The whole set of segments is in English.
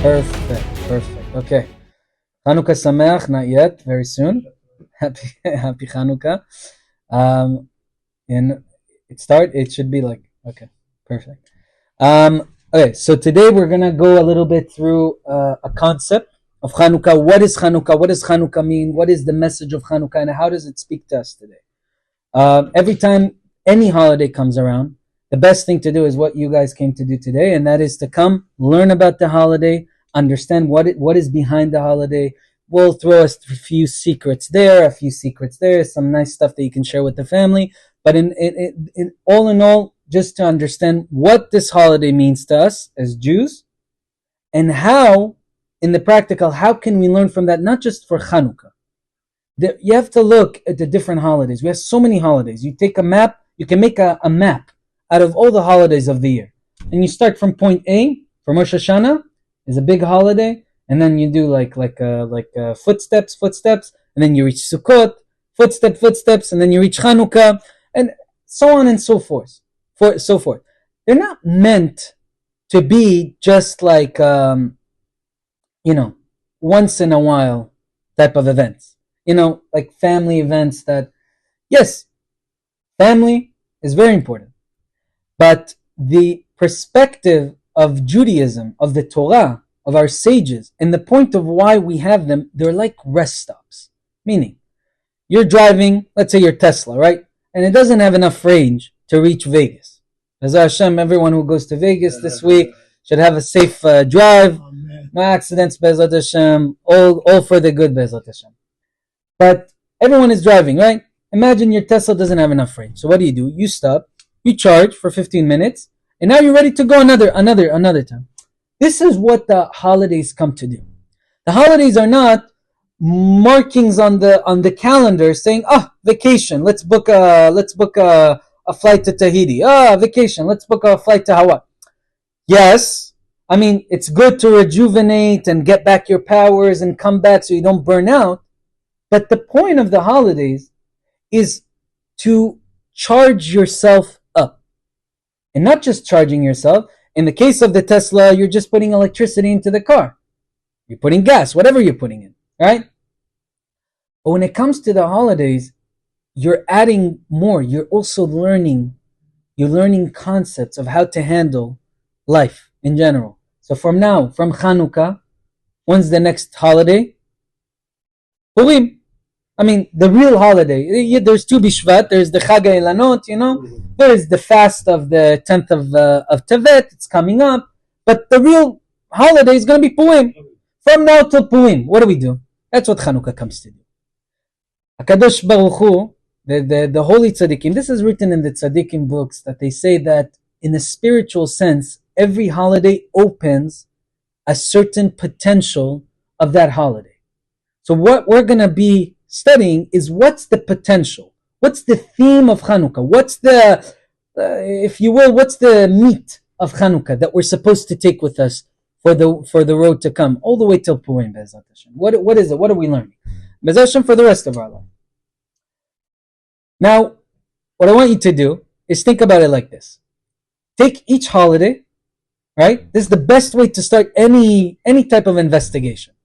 Perfect. Okay. Chanukah Sameach, not yet, very soon. Happy Chanukah. And it should be like, okay, perfect. Okay, so today we're going to go a little bit through a concept of Chanukah. What is Chanukah? What does Chanukah mean? What is the message of Chanukah? And how does it speak to us today? Every time any holiday comes around, the best thing to do is what you guys came to do today, and that is to come, learn about the holiday, understand what is behind the holiday. We'll throw a few secrets there, a few secrets there, some nice stuff that you can share with the family. But in all, just to understand what this holiday means to us as Jews, and how, in the practical, how can we learn from that, not just for Chanukah. You have to look at the different holidays. We have so many holidays. You take a map, you can make a map out of all the holidays of the year. And you start from point A, from Rosh Hashanah, is a big holiday, and then you do like footsteps, and then you reach Sukkot, footsteps, and then you reach Chanukah, and so on and so forth. They're not meant to be just like once in a while type of events. Like family events that, yes, family is very important. But the perspective of Judaism, of the Torah, of our sages, and the point of why we have them, they're like rest stops. Meaning, you're driving, let's say your Tesla, right? And it doesn't have enough range to reach Vegas. As Hashem, everyone who goes to Vegas this week should have a safe drive. Amen. No accidents, Bezat Hashem. All for the good, Bezat Hashem. But everyone is driving, right? Imagine your Tesla doesn't have enough range. So what do? You stop, you charge for 15 minutes, and now you're ready to go another time. This is what the holidays come to do. The holidays are not markings on the calendar saying, vacation, let's book a flight to Tahiti. Vacation, let's book a flight to Hawaii. Yes, I mean, it's good to rejuvenate and get back your powers and come back so you don't burn out. But the point of the holidays is to charge yourself up. And not just charging yourself. In the case of the Tesla, you're just putting electricity into the car. You're putting gas, whatever you're putting in, right? But when it comes to the holidays, you're adding more. You're also learning concepts of how to handle life in general. So from Chanukah, when's the next holiday? Purim. I mean, the real holiday. There's Tu B'Shvat, there's the Chag HaIlanot, there's the fast of the 10th of Tevet, it's coming up. But the real holiday is going to be Purim. From now till Purim, what do? That's what Chanukah comes to do. HaKadosh Baruch Hu, the holy tzaddikim, this is written in the tzaddikim books, that they say that in a spiritual sense, every holiday opens a certain potential of that holiday. So what we're going to be studying is what's the potential, what's the theme of Chanukah, what's the, if you will, what's the meat of Chanukah that we're supposed to take with us for the road to come, all the way till Purim, Be'ezat Hashem. What is it? What are we learning? Be'ezat Hashem for the rest of our life. Now, what I want you to do is think about it like this. Take each holiday, right? This is the best way to start any type of investigation.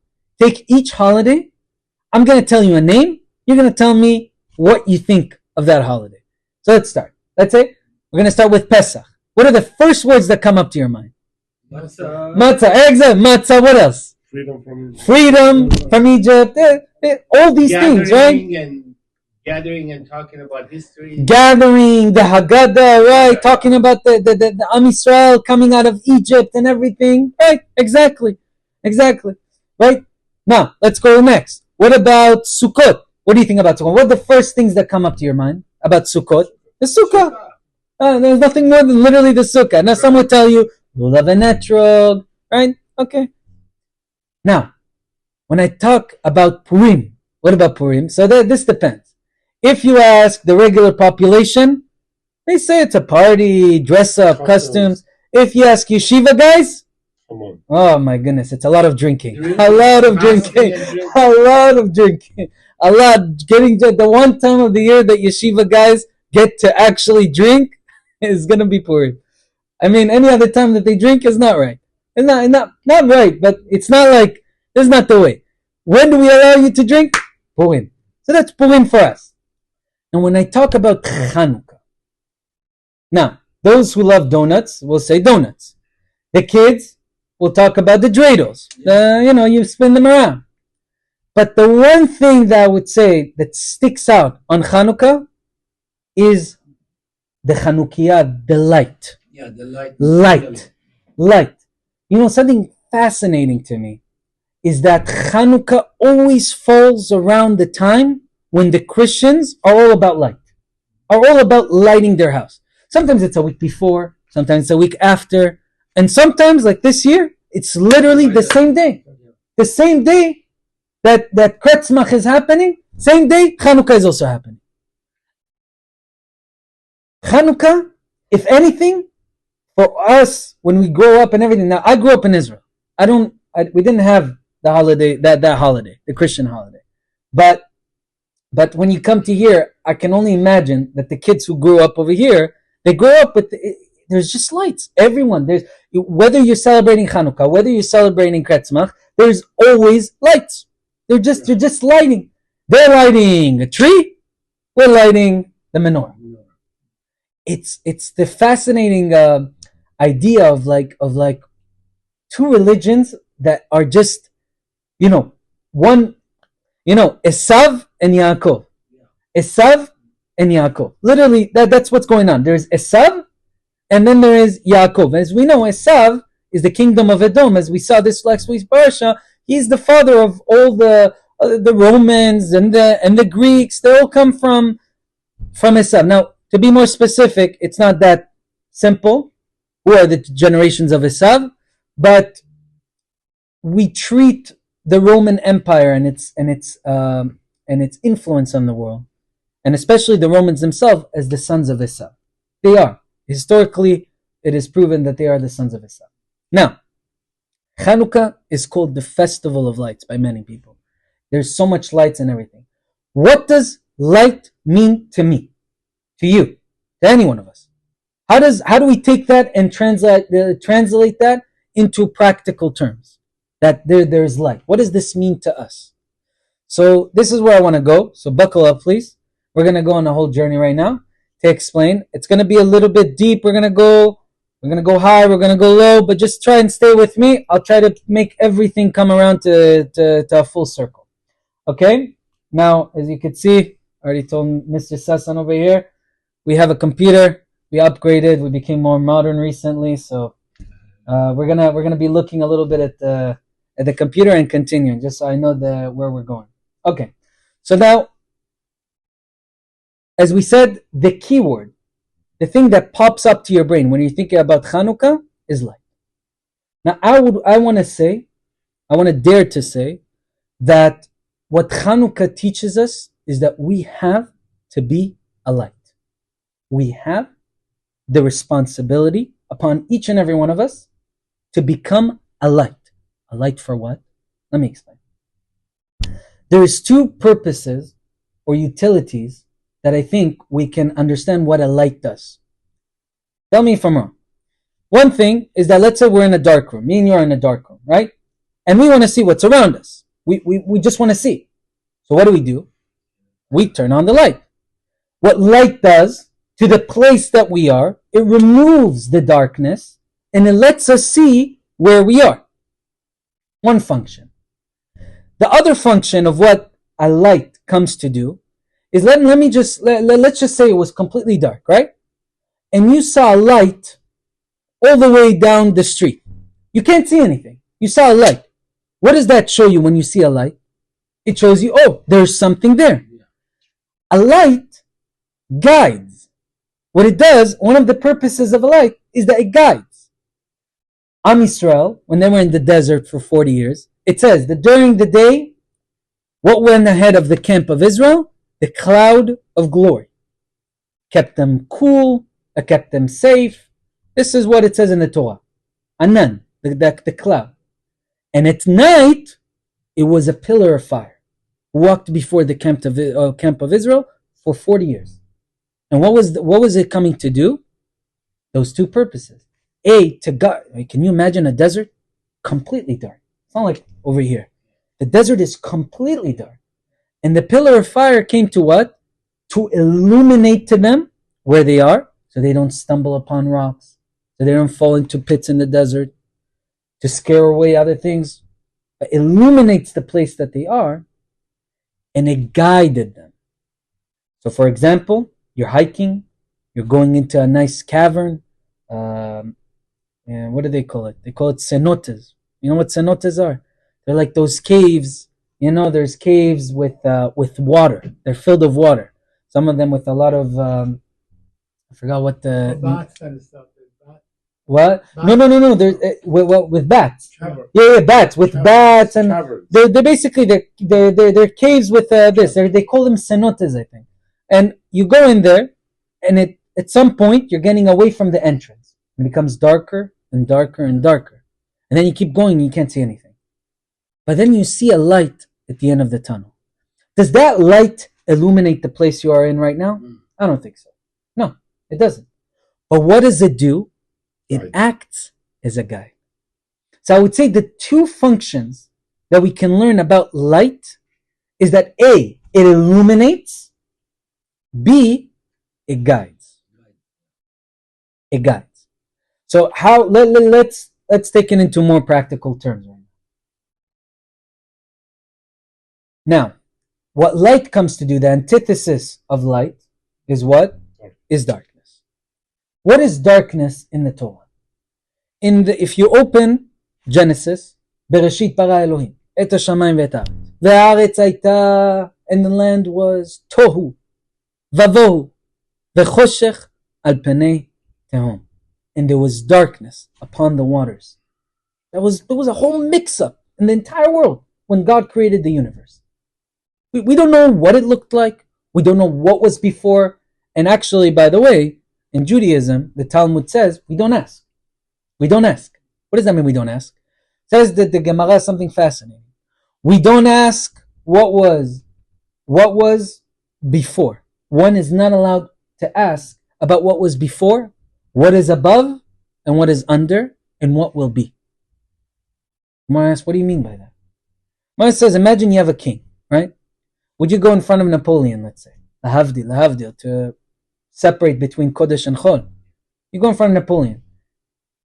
Take each holiday. I'm going to tell you a name. You're going to tell me what you think of that holiday. So let's start. Let's say we're going to start with Pesach. What are the first words that come up to your mind? Matzah. Exactly. Matzah. What else? Freedom from Egypt. All these things, right? Gathering and talking about history. Gathering, the Haggadah, right? Talking about the Am Yisrael coming out of Egypt and everything. Right? Exactly. Right? Now, let's go next. What about Sukkot? What do you think about Sukkot? What are the first things that come up to your mind about Sukkot? The Sukkah. There's nothing more than literally the Sukkah. Now, some would tell you, Lulav and Etrog, right? Okay. Now, when I talk about Purim, what about Purim? So this depends. If you ask the regular population, they say it's a party, dress up, costumes. If you ask yeshiva guys, come on. Oh my goodness, it's a lot of drinking. A lot of drinking. Getting to the one time of the year that yeshiva guys get to actually drink is going to be Purim. I mean, any other time that they drink is not right. It's not right, but it's not like, this is not the way. When do we allow you to drink? Purim. So that's Purim for us. And when I talk about Chanukah, now, those who love donuts will say donuts. The kids will talk about the dreidels. You spin them around. But the one thing that I would say that sticks out on Chanukah is the Chanukiah, the light. Yeah, the light. Light. Something fascinating to me is that Chanukah always falls around the time when the Christians are all about light, are all about lighting their house. Sometimes it's a week before, sometimes it's a week after, and sometimes, like this year, it's literally the same day. The same day that Kretzmach is happening, same day Chanukah is also happening. Chanukah, if anything, for us, when we grow up and everything, now I grew up in Israel. We didn't have the holiday, that holiday, the Christian holiday. But when you come to here, I can only imagine that the kids who grew up over here, they grow up with, there's just lights. Everyone, whether you're celebrating Chanukah, whether you're celebrating Kretzmach, there's always lights. You're just lighting. They're lighting a tree, we're lighting the menorah. It's the fascinating idea of like two religions that are just, one, Esav and Yaakov. Esav and Yaakov. Literally, that's what's going on. There's Esav, and then there is Yaakov. As we know, Esav is the kingdom of Edom. As we saw this last week's parasha, he's the father of all the Romans and the Greeks. They all come from Esav. Now, to be more specific, it's not that simple. Who are the generations of Esav? But we treat the Roman Empire and its influence on the world, and especially the Romans themselves, as the sons of Esav. They are. Historically, it is proven that they are the sons of Esav. Now, Chanukah is called the Festival of Lights by many people. There's so much lights and everything. What does light mean to me? To you? To any one of us? How do we take that and translate that into practical terms? That there's light. What does this mean to us? So this is where I want to go. So buckle up, please. We're going to go on a whole journey right now to explain. It's going to be a little bit deep. We're going to go high. We're going to go low. But just try and stay with me. I'll try to make everything come around to a full circle. Okay? Now, as you can see, I already told Mr. Sassan over here, we have a computer. We upgraded. We became more modern recently. So we're gonna be looking a little bit at the computer and continuing, just so I know where we're going. Okay. So now, as we said, the keyword, the thing that pops up to your brain when you're thinking about Chanukah is light. Now, I want to dare to say that what Chanukah teaches us is that we have to be a light. We have the responsibility upon each and every one of us to become a light. A light for what? Let me explain. There is two purposes or utilities that I think we can understand what a light does. Tell me if I'm wrong. One thing is that, let's say we're in a dark room. Me and you are in a dark room, right? And we want to see what's around us. We just want to see. So what do? We turn on the light. What light does to the place that we are, it removes the darkness and it lets us see where we are. One function. The other function of what a light comes to do is let's just say it was completely dark, right? And you saw a light all the way down the street. You can't see anything. You saw a light. What does that show you when you see a light? It shows you, oh, there's something there. A light guides. What it does, one of the purposes of a light is that it guides. Am Yisrael, when they were in the desert for 40 years, it says that during the day, what went ahead of the camp of Israel? The cloud of glory. Kept them cool, kept them safe. This is what it says in the Torah. Anan, the cloud. And at night, it was a pillar of fire. Walked before the camp of Israel for 40 years. And what was it coming to do? Those two purposes. A, to guard. Can you imagine a desert? completely dark. It's not like over here. The desert is completely dark. And the pillar of fire came to what? To illuminate to them where they are, so they don't stumble upon rocks, so they don't fall into pits in the desert, to scare away other things. It illuminates the place that they are, and it guided them. So, for example, you're hiking, you're going into a nice cavern. And what do they call it? They call it cenotes. You know what cenotes are? They're like those caves. There's caves with water. They're filled with water. Some of them with a lot of I forgot what the bats and stuff. what? Bats. No. There's with bats. Trevor. Yeah, bats with Trevor. bats, and Trevor. they're basically they're caves with this. They call them cenotes, I think. And you go in there, and at some point you're getting away from the entrance. It becomes darker and darker and darker, and then you keep going and you can't see anything. But then you see a light at the end of the tunnel. Does that light illuminate the place you are in right now? I don't think so. No, it doesn't. But what does it do? It acts as a guide. So I would say the two functions that we can learn about light is that A, it illuminates, B, it guides. It guides. So how let's take it into more practical terms right now. Now, what light comes to do, the antithesis of light, is what? Is darkness. What is darkness in the Torah? If you open Genesis, Bereshit bara Elohim, et hashamayim ve'et haaretz, ve'haaretz hayta, and the land was tohu, vavohu, ve'choshech al penei tehom, and there was darkness upon the waters. There was a whole mix-up in the entire world when God created the universe. We don't know what it looked like. We don't know what was before. And actually, by the way, in Judaism, the Talmud says, we don't ask. We don't ask. What does that mean, we don't ask? It says that the Gemara is something fascinating. We don't ask what was before. One is not allowed to ask about what was before, what is above, and what is under, and what will be. Gemara asks, what do you mean by that? Gemara says, imagine you have a king, right? Would you go in front of Napoleon, let's say, lahavdil, to separate between Kodesh and Chol? You go in front of Napoleon.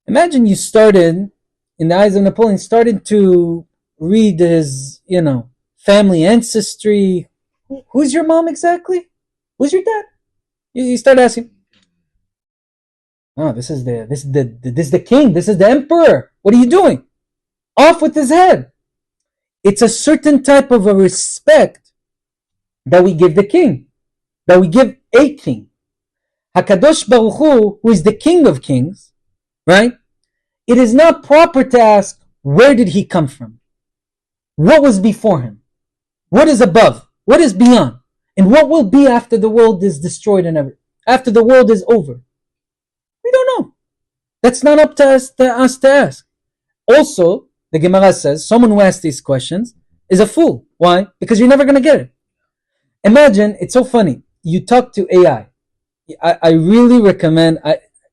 Imagine you started, in the eyes of Napoleon, started to read his, family ancestry. Who's your mom exactly? Who's your dad? You start asking. Oh, this is the king. This is the emperor. What are you doing? Off with his head. It's a certain type of a respect that we give the king, that we give a king. HaKadosh Baruch Hu, who is the King of Kings, right? It is not proper to ask, where did he come from? What was before him? What is above? What is beyond? And what will be after the world is destroyed and everything? After the world is over? We don't know. That's not up to us to ask. Also, the Gemara says, someone who asks these questions is a fool. Why? Because you're never going to get it. Imagine, it's so funny. You talk to AI. I really recommend,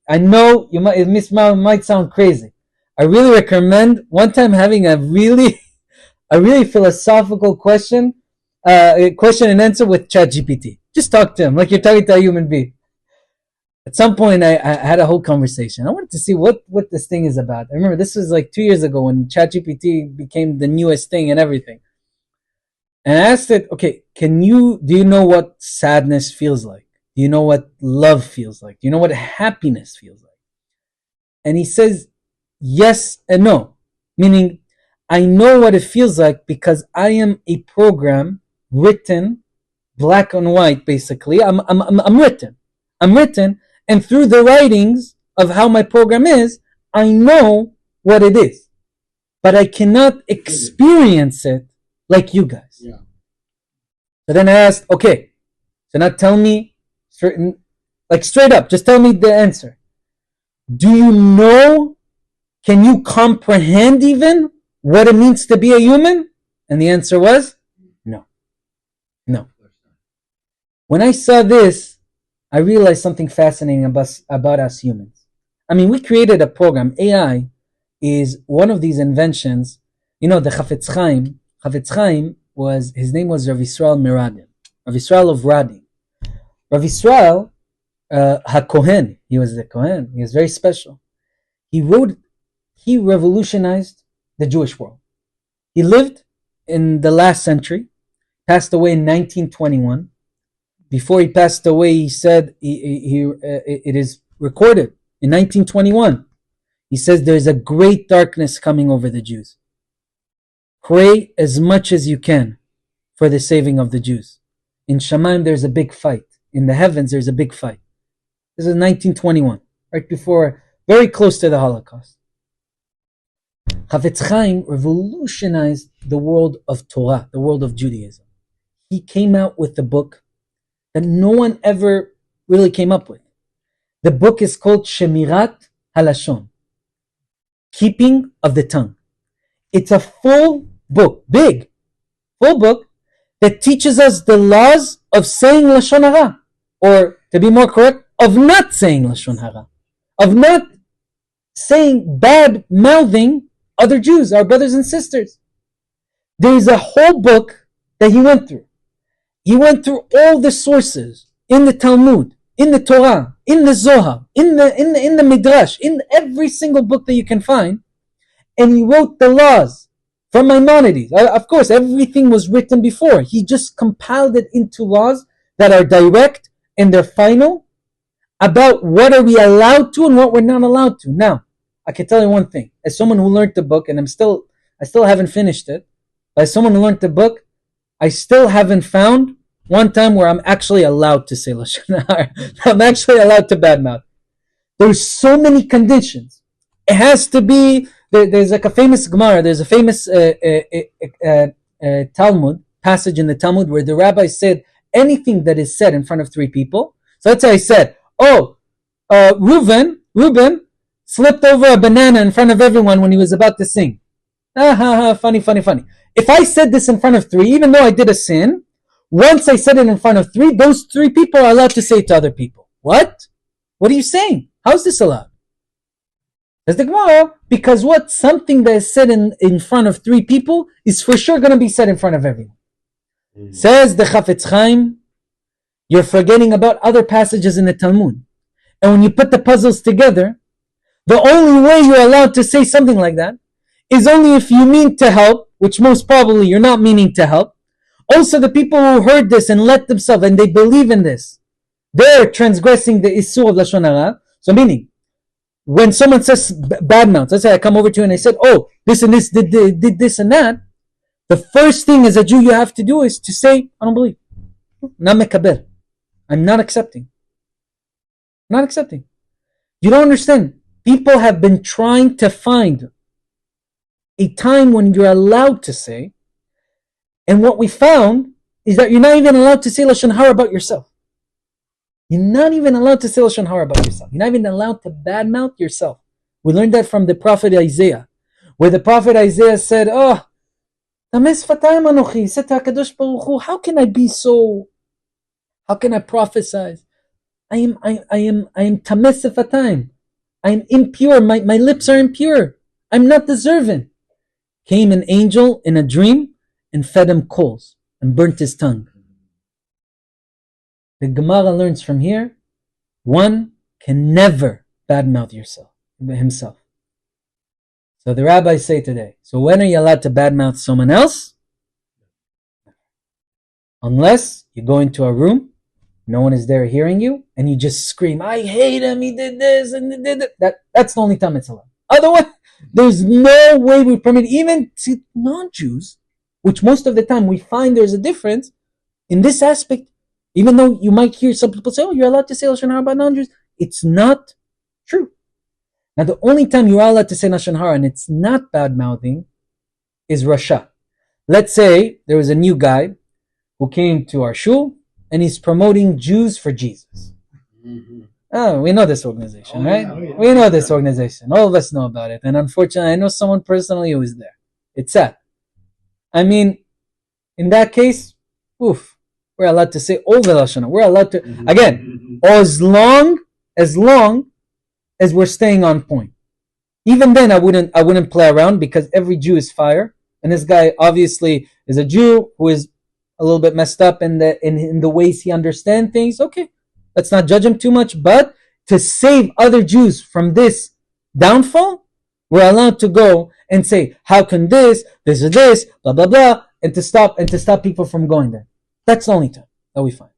I know it might sound crazy. I really recommend one time having a really philosophical question and answer with ChatGPT. Just talk to him like you're talking to a human being. At some point, I had a whole conversation. I wanted to see what this thing is about. I remember this was like 2 years ago when ChatGPT became the newest thing and everything. And I asked it, okay, do you know what sadness feels like? Do you know what love feels like? Do you know what happiness feels like? And he says, yes and no. Meaning, I know what it feels like because I am a program written, black and white, basically. I'm written. And through the writings of how my program is, I know what it is. But I cannot experience it like you guys. Yeah. So then I asked, okay, so now tell me straight up, just tell me the answer. Do you know, can you comprehend even what it means to be a human? And the answer was, no. When I saw this, I realized something fascinating about us humans. I mean, we created a program, AI, is one of these inventions. You know, the Chafetz Chaim. Chafetz Chaim was, his name was Rav Yisrael Miradim, Rav Yisrael of Radim. Rav Yisrael HaKohen, he was the Kohen. He was very special. He revolutionized the Jewish world. He lived in the last century, passed away in 1921. Before he passed away, he said, it is recorded in 1921. He says, there's a great darkness coming over the Jews. Pray as much as you can for the saving of the Jews. In Shamayim, there's a big fight. In the heavens, there's a big fight. This is 1921, right before, very close to the Holocaust. Chafetz Chaim revolutionized the world of Torah, the world of Judaism. He came out with a book that no one ever really came up with. The book is called Shemirat Halashon, keeping of the tongue. It's a full book, big, full book, that teaches us the laws of saying Lashon Hara, or to be more correct, of not saying Lashon Hara, of not saying bad mouthing other Jews, our brothers and sisters. There is a whole book that he went through. He went through all the sources in the Talmud, in the Torah, in the Zohar, in the Midrash, in every single book that you can find, and he wrote the laws from Maimonides. Of course, everything was written before. He just compiled it into laws that are direct and they're final about what are we allowed to and what we're not allowed to. Now, I can tell you one thing. As someone who learned the book, and I still haven't finished it, but as someone who learned the book, I still haven't found one time where I'm actually allowed to say Lashon Hara. I'm actually allowed to badmouth. There's so many conditions. It has to be, there's like a famous Gemara, there's a famous Talmud, passage in the Talmud where the rabbi said anything that is said in front of three people. So let's say I said, Reuben slipped over a banana in front of everyone when he was about to sing. Funny. If I said this in front of three, even though I did a sin, once I said it in front of three, those three people are allowed to say it to other people. What? What are you saying? How is this allowed? That's the Gemara, because what? Something that is said in front of three people is for sure going to be said in front of everyone. Says the Chafetz Chaim, you're forgetting about other passages in the Talmud. And when you put the puzzles together, the only way you're allowed to say something like that is only if you mean to help, which most probably you're not meaning to help. Also, the people who heard this and let themselves, and they believe in this, they're transgressing the Isur of Lashon Hara. So meaning, when someone says bad mouth, let's say I come over to you and I said, this and this did this and that, the first thing as a Jew you have to do is to say, I don't believe. Na mekabel. I'm not accepting. Not accepting. You don't understand. People have been trying to find a time when you're allowed to say, and what we found is that you're not even allowed to say Lashon Hara about yourself. You're not even allowed to say Lashon Hara about yourself. You're not even allowed to badmouth yourself. We learned that from the prophet Isaiah, where the prophet Isaiah said, Tames fatayim anochi, said to HaKadosh Baruch Hu, how can I prophesy? I am tames fatayim. I am impure. My lips are impure. I'm not deserving. Came an angel in a dream and fed him coals and burnt his tongue. The Gemara learns from here, one can never badmouth himself. So the rabbis say today, so when are you allowed to badmouth someone else? Unless you go into a room, no one is there hearing you, and you just scream, I hate him, he did this, and he did that. That's the only time it's allowed. Otherwise, there's no way we permit, even to non-Jews, which most of the time we find there's a difference in this aspect, even though you might hear some people say, you're allowed to say Lashon Hara about non-Jews. It's not true. Now, the only time you are allowed to say Lashon Hara and it's not bad-mouthing is Rasha. Let's say there was a new guy who came to our shul and he's promoting Jews for Jesus. Mm-hmm. We know this organization, right? Yeah. We know this organization. All of us know about it. And unfortunately, I know someone personally who is there. It's sad. I mean, in that case, we're allowed to say all the Lashon Hara. We're allowed to, again, as long as we're staying on point. Even then, I wouldn't play around because every Jew is fire, and this guy obviously is a Jew who is a little bit messed up in the ways he understands things. Okay, let's not judge him too much. But to save other Jews from this downfall, we're allowed to go and say, how can this or this, blah blah blah, and to stop people from going there. That's the only time that we find.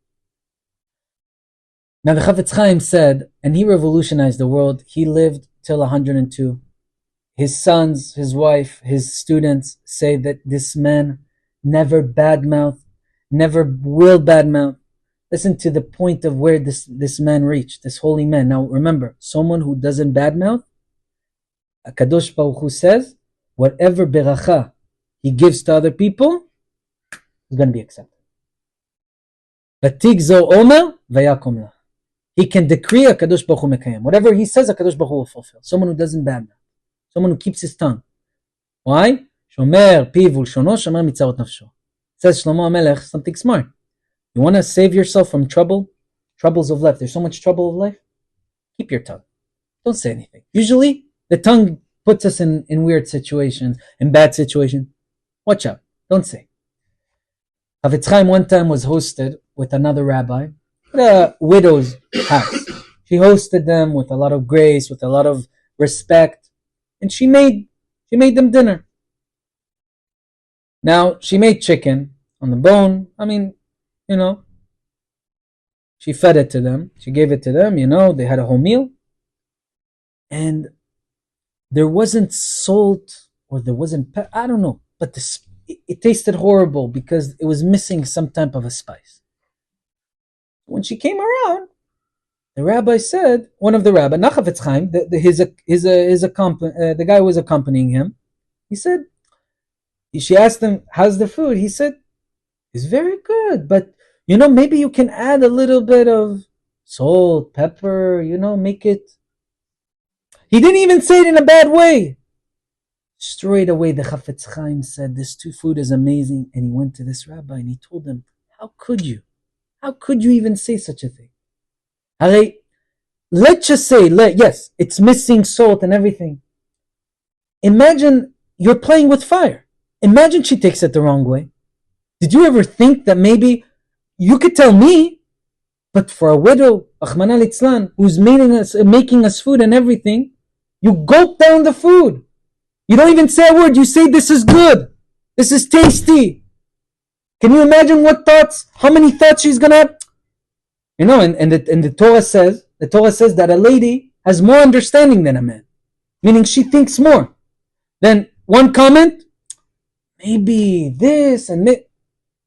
Now the Chafetz Chaim said, and he revolutionized the world. He lived till 102. His sons, his wife, his students say that this man never badmouthed, never will badmouth. Listen to the point of where this man reached, this holy man. Now remember, someone who doesn't badmouth, HaKadosh Baruch Hu says, whatever beracha he gives to other people is going to be accepted. Batigzo omer vayakom lach. He can decree, HaKadosh Baruch Hu mekayem. Whatever he says, HaKadosh Baruch Hu will fulfill. Someone who doesn't badmouth. Someone who keeps his tongue. Why? Shomer piv ulshono shomer mitzarot nafsho. Says Shlomo HaMelech something smart. You want to save yourself from troubles of life. There's so much trouble of life. Keep your tongue. Don't say anything. Usually, the tongue puts us in weird situations, in bad situations. Watch out. Don't say. Chafetz Chaim one time was hosted with another rabbi at a widow's house. She hosted them with a lot of grace, with a lot of respect, and she made them dinner. Now, she made chicken on the bone. I mean, she fed it to them. She gave it to them, they had a whole meal. And there wasn't salt or there wasn't pepper, I don't know, but it tasted horrible because it was missing some type of a spice. When she came around, the rabbi said, one of the rabbis, not Chafetz Chaim, the guy who was accompanying him, he said, she asked him, how's the food? He said, it's very good, but maybe you can add a little bit of salt, pepper, make it. He didn't even say it in a bad way. Straight away, the Chafetz Chaim said, this food is amazing. And he went to this rabbi and he told him, how could you? How could you even say such a thing? Let's just say, yes, it's missing salt and everything. Imagine you're playing with fire. Imagine she takes it the wrong way. Did you ever think that maybe you could tell me, but for a widow, Rachmana litzlan, who's making us food and everything, you gulp down the food. You don't even say a word. You say, this is good. This is tasty. Can you imagine how many thoughts she's going to have? And the Torah says that a lady has more understanding than a man. Meaning she thinks more. Then one comment, maybe this and that.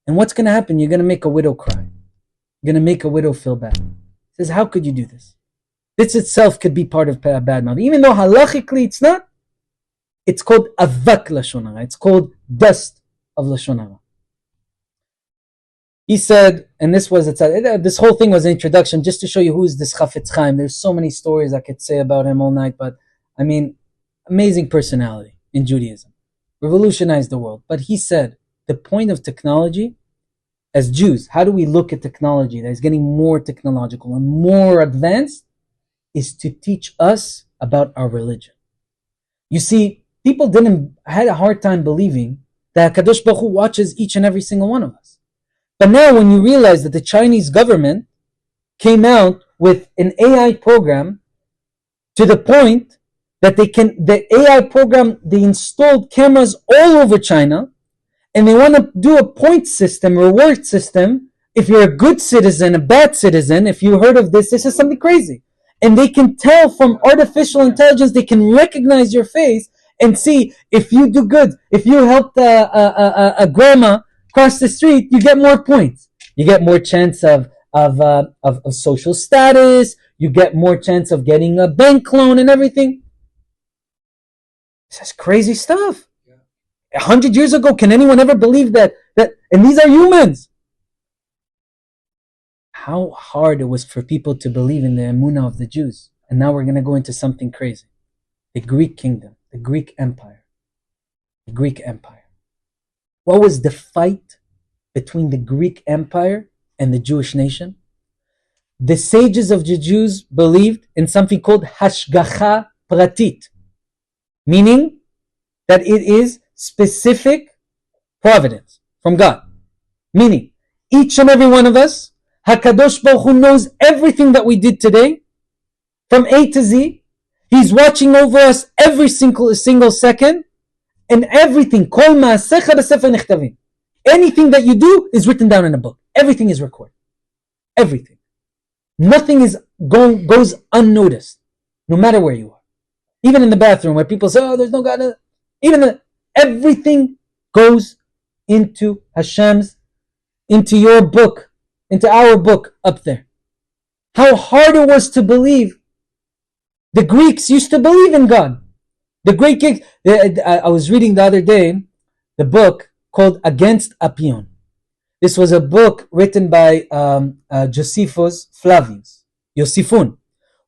And what's going to happen? You're going to make a widow cry. You're going to make a widow feel bad. He says, how could you do this? This itself could be part of bad mouth. Even though halachically it's not, it's called avak lashon hara. It's called dust of lashon hara. He said, and this whole thing was an introduction just to show you who is this Chafetz Chaim. There's so many stories I could say about him all night, but amazing personality in Judaism. Revolutionized the world. But he said, the point of technology, as Jews, how do we look at technology that is getting more technological and more advanced, is to teach us about our religion. You see, people had a hard time believing that HaKadosh Baruch Hu watches each and every single one of us. But now when you realize that the Chinese government came out with an AI program to the point that the AI program, they installed cameras all over China, and they want to do a point system, reward system. If you're a good citizen, a bad citizen, if you heard of this is something crazy. And they can tell from artificial intelligence, they can recognize your face and see if you do good. If you helped a grandma cross the street, you get more points. You get more chance of social status. You get more chance of getting a bank loan and everything. This is crazy stuff. 100 years ago, can anyone ever believe that? And these are humans. How hard it was for people to believe in the emunah of the Jews. And now we're going to go into something crazy. The Greek kingdom, the Greek empire. The Greek empire. What was the fight between the Greek empire and the Jewish nation? The sages of the Jews believed in something called hashgacha pratit. meaning that it is specific providence from God. Meaning, each and every one of us, HaKadosh Baruch Hu knows everything that we did today, from A to Z. He's watching over us every single second, and everything. Kol ma'asecha b'sefer nichtavim. Anything that you do is written down in a book. Everything is recorded. Everything. Nothing goes unnoticed, no matter where you are. Even in the bathroom, where people say, "Oh, there's no God." Everything goes into Hashem's, into your book, into our book up there. How hard it was to believe. The Greeks used to believe in God. The great Greeks. I was reading the other day the book called Against Apion. This was a book written by Josephus Flavius, Yosifun,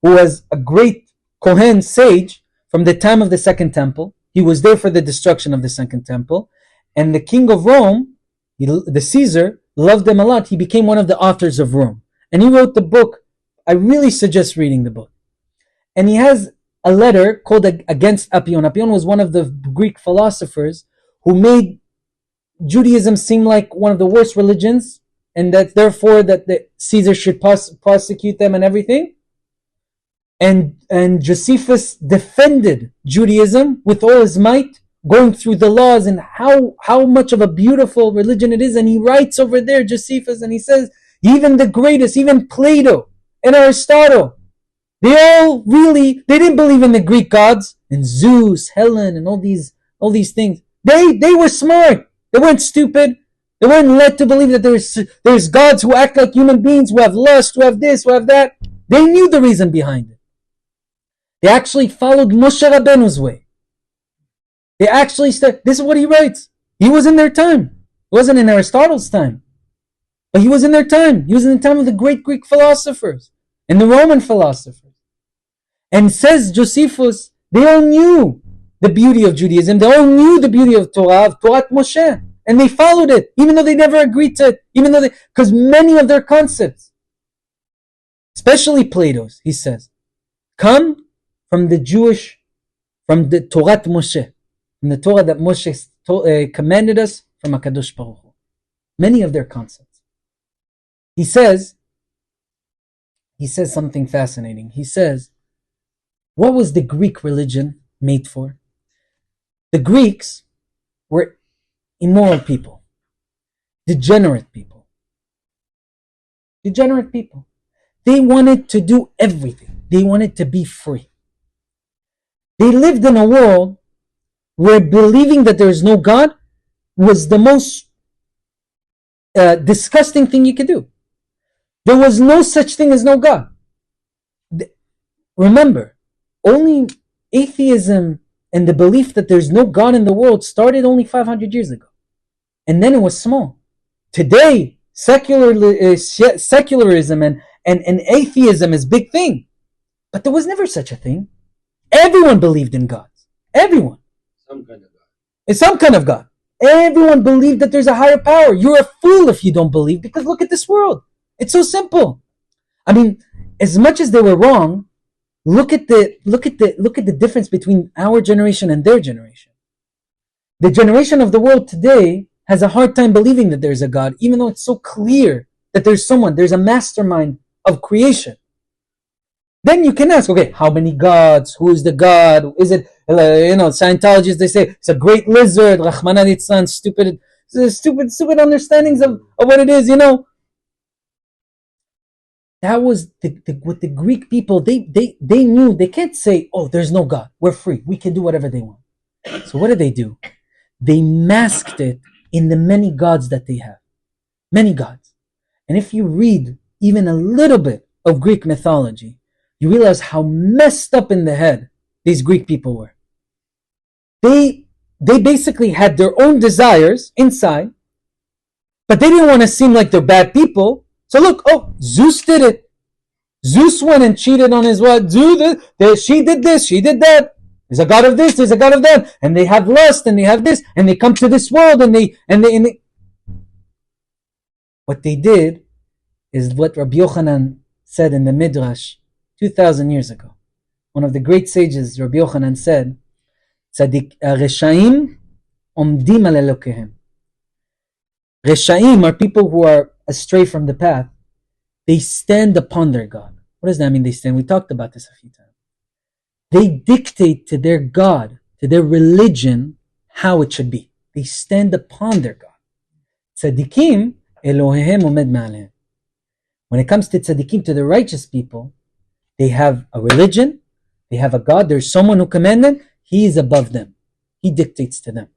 who was a great Kohen sage from the time of the Second Temple. He was there for the destruction of the Second Temple. And the king of Rome, the Caesar, loved him a lot. He became one of the authors of Rome. And he wrote the book. I really suggest reading the book. And he has a letter called Against Apion. Apion was one of the Greek philosophers who made Judaism seem like one of the worst religions, and that therefore that the Caesar should prosecute them and everything. And Josephus defended Judaism with all his might, going through the laws and how much of a beautiful religion it is. And he writes over there, Josephus, and he says, even the greatest, even Plato and Aristotle, they didn't believe in the Greek gods and Zeus, Helen, and all these things. They were smart. They weren't stupid. They weren't led to believe that there's gods who act like human beings, who have lust, who have this, who have that. They knew the reason behind it. They actually followed Moshe Rabbeinu's way. They actually said, this is what he writes. He was in their time. It wasn't in Aristotle's time. But he was in their time. He was in the time of the great Greek philosophers and the Roman philosophers. And says Josephus, they all knew the beauty of Judaism. They all knew the beauty of Torah Moshe. And they followed it, even though they never agreed to it. Because many of their concepts, especially Plato's, he says, come from the Torah Moshe, from the Torah that Moshe commanded us from HaKadosh Baruch Hu. Many of their concepts. He says something fascinating. He says, what was the Greek religion made for? The Greeks were immoral people, degenerate people. They wanted to do everything. They wanted to be free. They lived in a world where believing that there is no God was the most disgusting thing you could do. There was no such thing as no God. Remember, only atheism and the belief that there's no God in the world started only 500 years ago. And then it was small. Today, secularism and atheism is a big thing. But there was never such a thing. Everyone believed in gods. Everyone. Some kind of God. It's some kind of God. Everyone believed that there's a higher power. You're a fool if you don't believe, because look at this world. It's so simple. I mean, as much as they were wrong, look at the difference between our generation and their generation. The generation of the world today has a hard time believing that there's a God, even though it's so clear that there's a mastermind of creation. Then you can ask, okay, how many gods? Who is the God? Is it, Scientologists, they say it's a great lizard, Rahman al-Itzlan, stupid understandings of what it is, That was what the Greek people, they knew. They can't say, oh, there's no God. We're free. We can do whatever they want. So what did they do? They masked it in the many gods that they have. Many gods. And if you read even a little bit of Greek mythology, you realize how messed up in the head these Greek people were. They basically had their own desires inside, but they didn't want to seem like they're bad people. So look, Zeus did it. Zeus went and cheated on his wife. She did this, she did that. There's a god of this, there's a god of that. And they have lust, and they have this, and they come to this world, and they what they did is what Rabbi Yochanan said in the Midrash 2,000 years ago. One of the great sages, Rabbi Yochanan, said, Reshaim omdim al Elokehem. Reshaim are people who are astray from the path. They stand upon their God. What does that mean, they stand? We talked about this a few times. They dictate to their God, to their religion, how it should be. They stand upon their God. Tzadikim, Elohehem omed ma'alehem. When it comes to tzadikim, to the righteous people, they have a religion, they have a God, there's someone who commanded, he is above them. He dictates to them.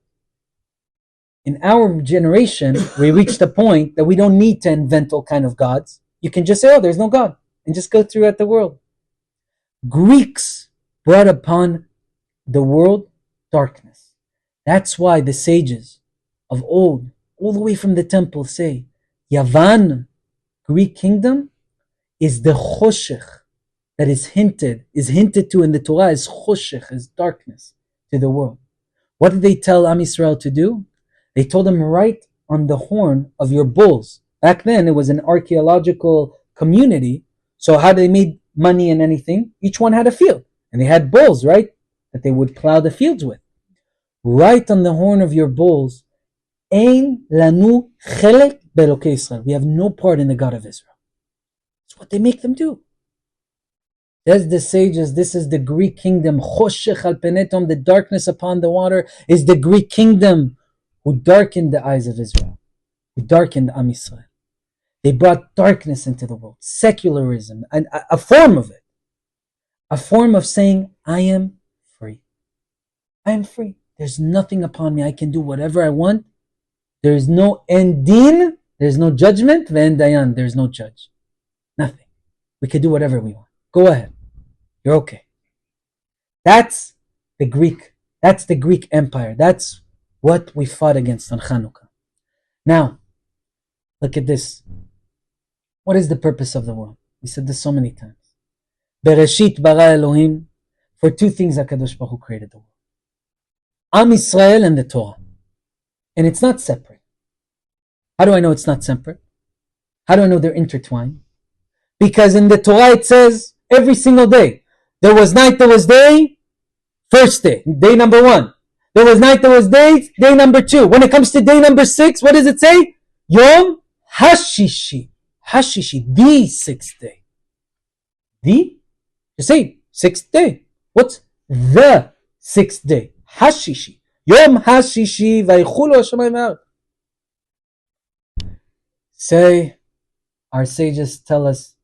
In our generation, we reached the point that we don't need to invent all kind of gods. You can just say, oh, there's no God, and just go throughout the world. Greeks brought upon the world darkness. That's why the sages of old, all the way from the temple, say, Yavan, Greek kingdom, is the choshech that is hinted to in the Torah as choshech, as darkness to the world. What did they tell Am Yisrael to do? They told them, write on the horn of your bulls. Back then, it was an archaeological community. So how they made money and anything? Each one had a field. And they had bulls, right? That they would plow the fields with. Write on the horn of your bulls, Ein lanu chelek be'elokei Israel. We have no part in the God of Israel. That's what they make them do. There's the sages, this is the Greek kingdom. Choshech al penetom, the darkness upon the water, is the Greek kingdom who darkened the eyes of Israel, who darkened Am Yisrael. They brought darkness into the world, secularism, and a form of it. A form of saying, I am free. I am free. There's nothing upon me. I can do whatever I want. There is no endin. There's no judgment. Ve'en dayan. There's no judge. Nothing. We can do whatever we want. Go ahead. You're okay. That's the Greek Empire. That's what we fought against on Chanukah. Now, look at this. What is the purpose of the world? We said this so many times. Bereshit bara Elohim. For two things HaKadosh Baruch Hu created the world. Am Yisrael and the Torah. And it's not separate. How do I know it's not separate? How do I know they're intertwined? Because in the Torah it says every single day, there was night, there was day, first day number 1. There was night, there was day number 2. When it comes to day number 6, what does it say? Yom Hashishi. Hashishi, the 6th day. The? You say 6th day. What's the 6th day? Hashishi. Yom Hashishi vaychulu hashamayim ha'aretz. Say, our sages tell us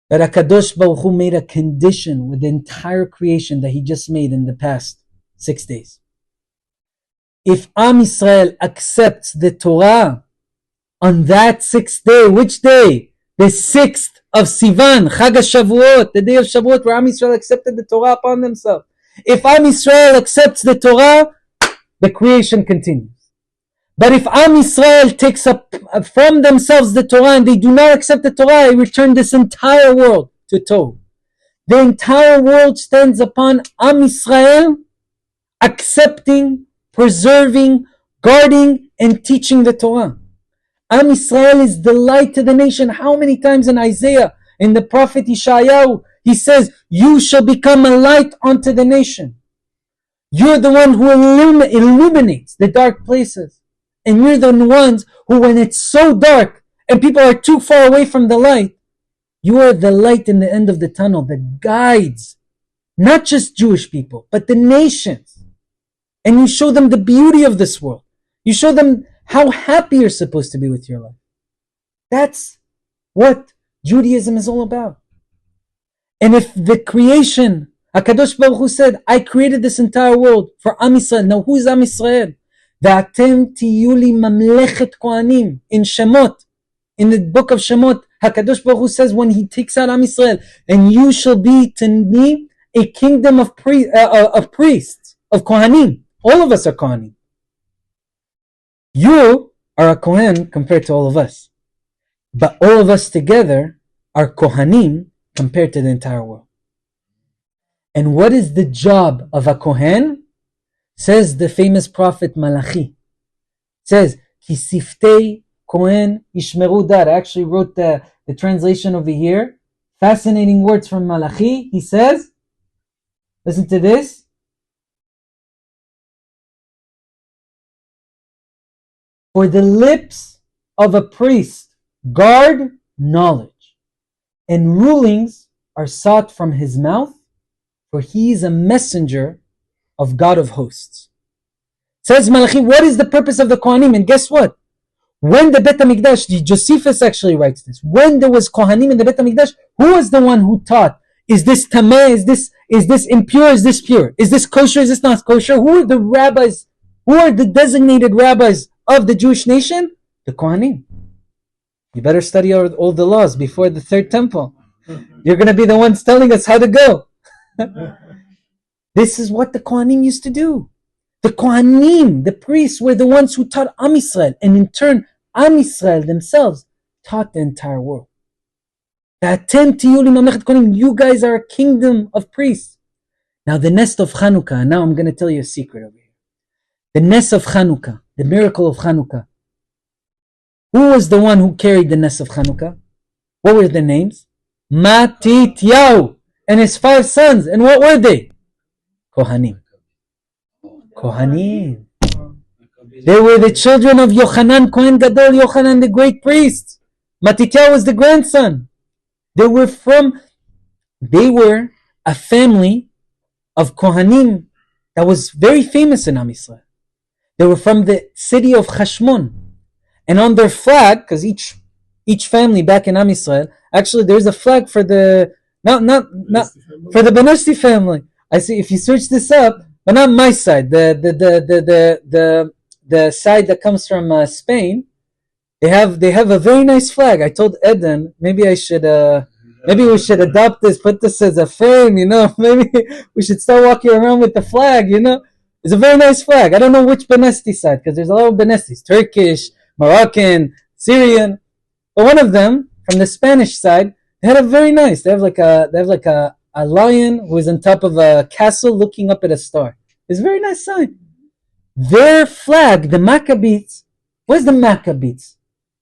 that HaKadosh Baruch Hu made a condition with the entire creation that he just made in the past 6 days. If Am Yisrael accepts the Torah on that 6th day, which day? The 6th of Sivan, Chag HaShavuot, the day of Shavuot, where Am Yisrael accepted the Torah upon themselves. If Am Yisrael accepts the Torah, the creation continues. But if Am Yisrael takes up from themselves the Torah and they do not accept the Torah, they return this entire world to Tohu. The entire world stands upon Am Yisrael accepting, preserving, guarding, and teaching the Torah. Am Yisrael is the light to the nation. How many times in Isaiah, in the prophet Yeshayahu, he says, you shall become a light unto the nation. You're the one who illuminates the dark places. And you're the ones who, when it's so dark and people are too far away from the light, you are the light in the end of the tunnel that guides not just Jewish people, but the nations. And you show them the beauty of this world. You show them how happy you're supposed to be with your life. That's what Judaism is all about. And if the creation, HaKadosh Baruch Hu said, I created this entire world for Am Yisrael. Now who is Am Yisrael? V'atem tiyu li mamlechet kohanim. In Shemot, in the book of Shemot, HaKadosh Baruch Hu says when he takes out Am Yisrael, and you shall be to me a kingdom of priests, of kohanim. All of us are kohanim. You are a kohen compared to all of us. But all of us together are kohanim compared to the entire world. And what is the job of a kohen? Says the famous prophet Malachi. Says, Ki siftei kohen yishmeru dar. I actually wrote the translation over here. Fascinating words from Malachi. He says, listen to this. For the lips of a priest guard knowledge, and rulings are sought from his mouth, for he is a messenger of God of hosts. Says Malachi, what is the purpose of the Kohanim? And guess what? When the Beit HaMikdash, Josephus actually writes this, when there was Kohanim in the Beit HaMikdash, who was the one who taught? Is this tameh? Is this impure? Is this pure? Is this kosher? Is this not kosher? Who are the rabbis? Who are the designated rabbis of the Jewish nation? The Kohanim. You better study all the laws before the third temple. You're going to be the ones telling us how to go. This is what the Kohanim used to do. The Kohanim, the priests, were the ones who taught Am Yisrael, and in turn, Am Yisrael themselves taught the entire world. You guys are a kingdom of priests. Now the nest of Chanukah, now I'm going to tell you a secret over here. The nest of Chanukah, the miracle of Chanukah. Who was the one who carried the nest of Chanukah? What were the names? Matityahu and his 5 sons. And what were they? Kohanim. Kohanim. They were the children of Yochanan Kohen Gadol, Yochanan the great priest. Matityahu was the grandson. They were a family of Kohanim that was very famous in Am Yisrael. They were from the city of Chashmon. And on their flag, because each family back in Am Yisrael, actually there's a flag for the not for the Benashti family. I see if you search this up, but not my side, the side that comes from Spain. They have a very nice flag. I told Eden maybe we should adopt this, put this as a frame. Maybe we should start walking around with the flag. It's a very nice flag. I don't know which Benesti side because there's a lot of Benestis, Turkish, Moroccan, Syrian. But one of them from the Spanish side, they had a very nice. They have like a lion who is on top of a castle looking up at a star. It's a very nice sign. Their flag, the Maccabees. Where's the Maccabees?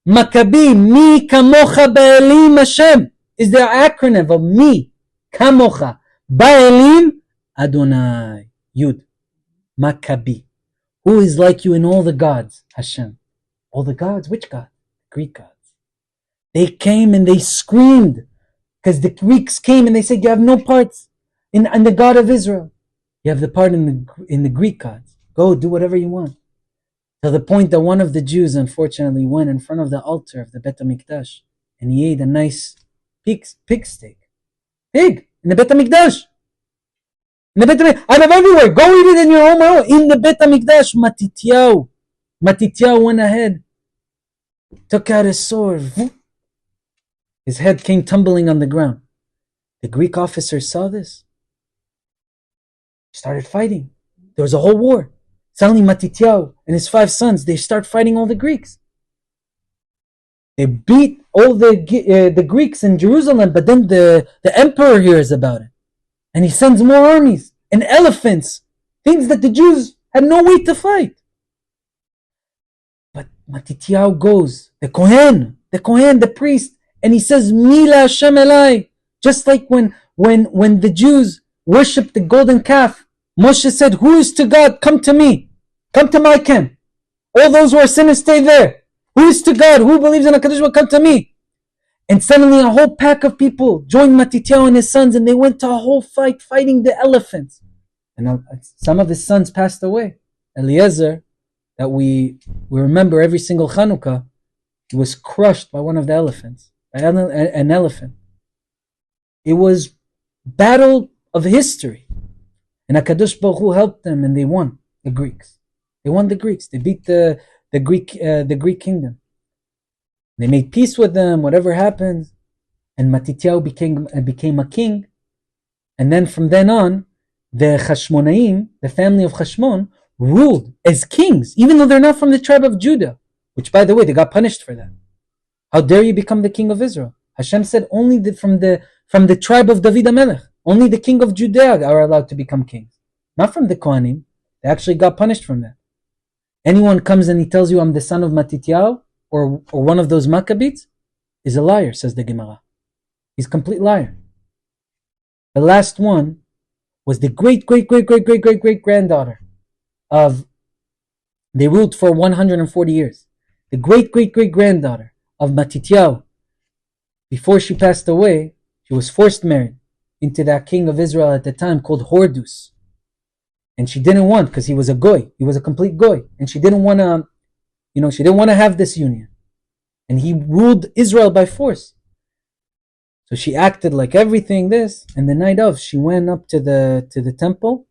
Maccabi, mi kamocha ba'elim Hashem, is the acronym of mi kamocha ba'elim Adonai Yud. Maccabi. Who is like you in all the gods? Hashem. All the gods? Which God? Greek gods. They came and they screamed because the Greeks came and they said, you have no parts in the God of Israel. You have the part in the Greek gods. Go do whatever you want. To the point that one of the Jews, unfortunately, went in front of the altar of the Beit HaMikdash and he ate a nice pig steak. Pig! In the Beit HaMikdash! Out of everywhere! Go eat it in your home! In the Beit HaMikdash! Matityahu went ahead, took out his sword. His head came tumbling on the ground. The Greek officers saw this. Started fighting. There was a whole war. Suddenly Matityahu and his 5 sons, they start fighting all the Greeks. They beat all the Greeks in Jerusalem, but then the emperor hears about it. And he sends more armies and elephants, things that the Jews had no way to fight. But Matityahu goes, the Kohen, the priest, and he says, Mila Hashem Elai. Just like when the Jews worshipped the golden calf, Moshe said, who is to God? Come to me. Come to my camp. All those who are sinners, stay there. Who is to God? Who believes in HaKadosh will come to me. And suddenly a whole pack of people joined Matityahu and his sons, and they went to a whole fight fighting the elephants. And some of his sons passed away. Eliezer, that we remember every single Chanukah, was crushed by one of the elephants, by an elephant. It was battle of history. And HaKadosh Baruch Hu helped them, and they won the Greeks. They won the Greeks. They beat the Greek kingdom. They made peace with them, whatever happened. And Matityahu became a king. And then from then on, the Chashmonaim, the family of Chashmon, ruled as kings, even though they're not from the tribe of Judah. Which, by the way, they got punished for that. How dare you become the king of Israel? Hashem said only from the tribe of David HaMelech. Only the king of Judea are allowed to become kings. Not from the Kohanim. They actually got punished from that. Anyone comes and he tells you I'm the son of Matityahu or one of those Maccabees is a liar, says the Gemara. He's a complete liar. The last one was the great granddaughter of, they ruled for 140 years. the great-great-great-granddaughter of Matityahu, before she passed away, she was forced married into that king of Israel at the time called Hordus. And she didn't want, because he was a goy, he was a complete goy, and she didn't want to, she didn't want to have this union. And he ruled Israel by force. So she acted like everything this, and the night of, she went up to the temple,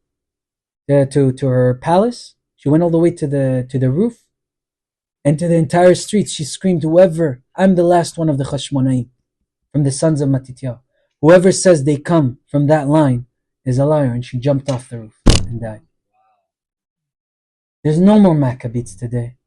to her palace. She went all the way to the roof, and to the entire streets she screamed, "Whoever, I'm the last one of the Chashmonaim, from the sons of Matityahu. Whoever says they come from that line is a liar," and she jumped off the roof and died. There's no more Maccabees today.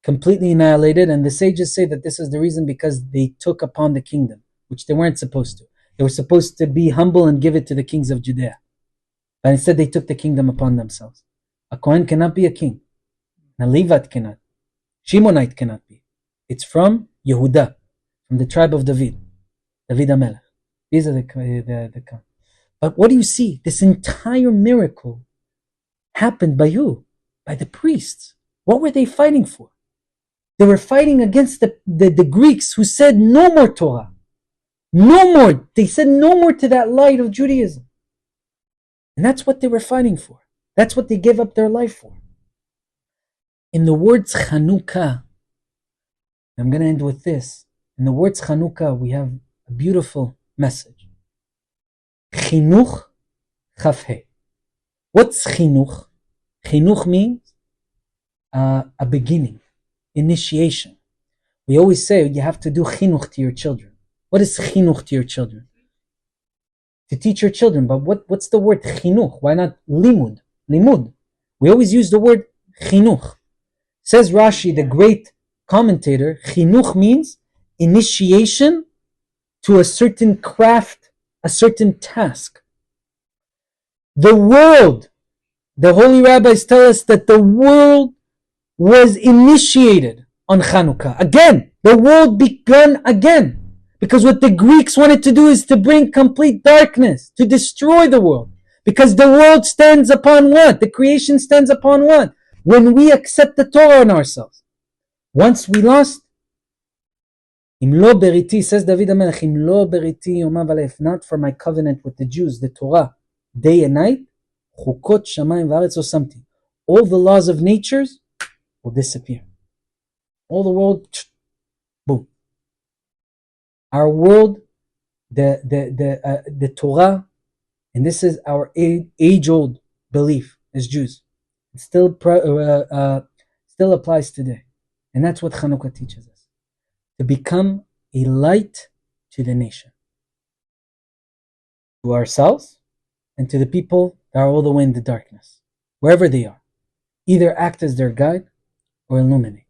Completely annihilated, and the sages say that this is the reason, because they took upon the kingdom, which they weren't supposed to. They were supposed to be humble and give it to the kings of Judea. But instead they took the kingdom upon themselves. A Kohen cannot be a king. A Levite cannot. Shimonite cannot be. It's from Yehuda, from the tribe of David HaMelech. These are the But what do you see? This entire miracle happened by who? By the priests. What were they fighting for? They were fighting against the Greeks who said no more Torah. No more. They said no more to that light of Judaism. And that's what they were fighting for. That's what they gave up their life for. In the words Chanukah, I'm going to end with this. In the words Chanukah, we have a beautiful message. Chinuch Chafhe. What's chinuch? Chinuch means a beginning, initiation. We always say you have to do chinuch to your children. What is chinuch to your children? To teach your children. But what's the word chinuch? Why not limud? Limud. We always use the word chinuch. Says Rashi, the great commentator, chinuch means initiation to a certain craft, a certain task. The world, the holy rabbis tell us that the world was initiated on Chanukah. Again, the world began again. Because what the Greeks wanted to do is to bring complete darkness, to destroy the world. Because the world stands upon what? The creation stands upon what? When we accept the Torah on ourselves. Once we lost, Im lo beriti, says David HaMelech, Im lo beriti yomav aleh, if not for my covenant with the Jews, the Torah, day and night, chukot shamayim v'aretz or something. All the laws of natures will disappear. All the world, boom. Our world, the Torah, and this is our age-old belief as Jews. It still applies today. And that's what Chanukah teaches us. To become a light to the nation. To ourselves and to the people that are all the way in the darkness. Wherever they are. Either act as their guide or illuminate.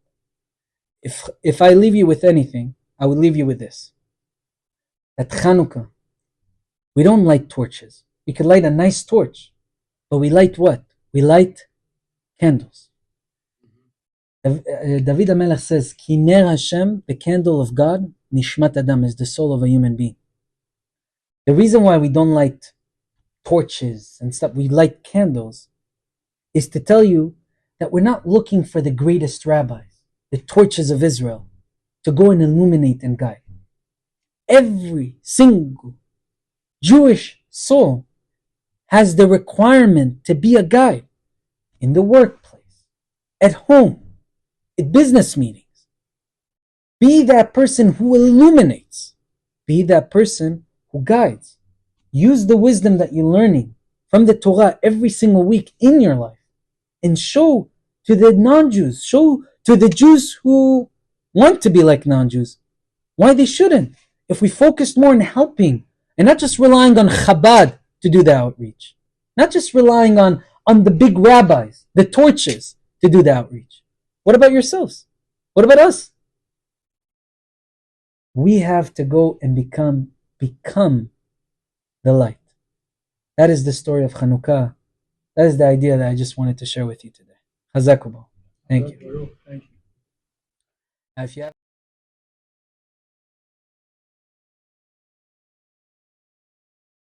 If I leave you with anything, I will leave you with this. At Chanukah, we don't light torches. We could light a nice torch, but we light what? We light candles. David HaMelech says, Ki ner Hashem, the candle of God, nishmat adam, is the soul of a human being. The reason why we don't light torches and stuff, we light candles, is to tell you that we're not looking for the greatest rabbis, the torches of Israel, to go and illuminate and guide. Every single Jewish soul has the requirement to be a guide in the workplace, at home, at business meetings. Be that person who illuminates. Be that person who guides. Use the wisdom that you're learning from the Torah every single week in your life and show to the non-Jews, show to the Jews who want to be like non-Jews why they shouldn't. If we focused more on helping and not just relying on Chabad to do the outreach, not just relying on the big rabbis, the torches to do the outreach. What about yourselves? What about us? We have to go and become the light. That is the story of Chanukah. That is the idea that I just wanted to share with you today. Hazakubo. Thank you. Thank you. If you have